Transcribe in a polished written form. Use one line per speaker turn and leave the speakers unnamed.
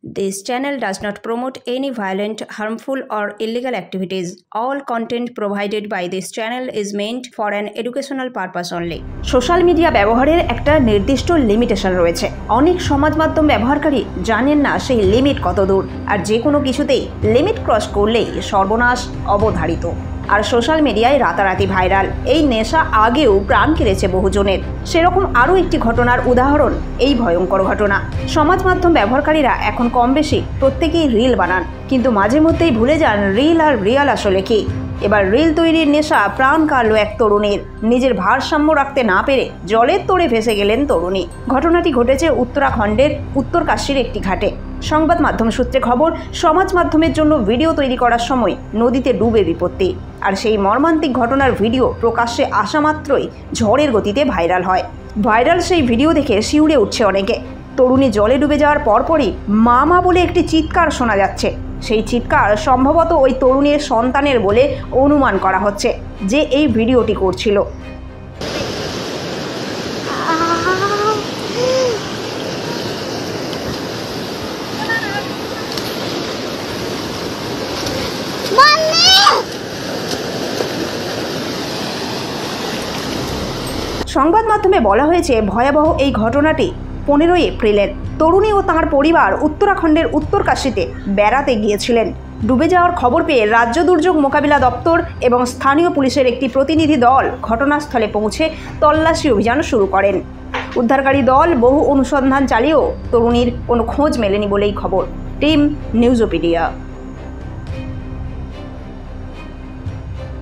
This channel does not promote any violent, harmful, or illegal activities. All content provided by this channel is meant for an educational purpose only. Social media ব্যবহারের একটা নির্দিষ্ট limitation রয়েছে। অনেক সমাজ মাধ্যম ব্যবহারকারী জানেন না সেই লিমিট কত দূর, আর যে কোনো কিছুতেই লিমিট ক্রস করলেই সর্বনাশ অবধারিত। আর সোশ্যাল মিডিয়ায় রাতারাতি ভাইরাল এই নেশা আগেও প্রাণ কেড়েছে বহুজনের। সেরকম আরও একটি ঘটনার উদাহরণ এই ভয়ঙ্কর ঘটনা। সমাজ মাধ্যম ব্যবহারকারীরা এখন কম বেশি প্রত্যেকেই রিল বানান, কিন্তু মাঝে মধ্যেই ভুলে যান রিল আর রিয়াল আসলে কি। এবার রিল তৈরির নেশা প্রাণ কাড়ল এক তরুণীর। নিজের ভারসাম্য রাখতে না পেরে জলের তোড়ে ভেসে গেলেন তরুণী। ঘটনাটি ঘটেছে উত্তরাখণ্ডের উত্তরকাশীর একটি ঘাটে। সংবাদ মাধ্যম সূত্রে খবর, সমাজ মাধ্যমের জন্য ভিডিও তৈরি করার সময় নদীতে ডুবে বিপত্তি। আর সেই মর্মান্তিক ঘটনার ভিডিও প্রকাশ্যে আসা মাত্রই ঝড়ের গতিতে ভাইরাল হয়। ভাইরাল সেই ভিডিও দেখে শিউরে উঠছে অনেকে। তরুণী জলে ডুবে যাওয়ার পরপরই মা মা বলে একটি চিৎকার শোনা যাচ্ছে। সেই চিৎকার সম্ভবত ওই তরুণীর সন্তানের বলে অনুমান করা হচ্ছে, যে এই ভিডিওটি করছিল। সংবাদ মাধ্যমে বলা হয়েছে, ভয়াবহ এই ঘটনাটি 15 এপ্রিলের। তরুণী ও তাঁর পরিবার উত্তরাখণ্ডের উত্তরকাশীতে বেড়াতে গিয়েছিলেন। ডুবে যাওয়ার খবর পেয়ে রাজ্য দুর্যোগ মোকাবিলা দপ্তর এবং স্থানীয় পুলিশের একটি প্রতিনিধি দল ঘটনাস্থলে পৌঁছে তল্লাশি অভিযান শুরু করেন। উদ্ধারকারী দল বহু অনুসন্ধান চালিয়েও তরুণীর কোনো খোঁজ মেলেনি বলেই খবর। টিম নিউজোপিডিয়া।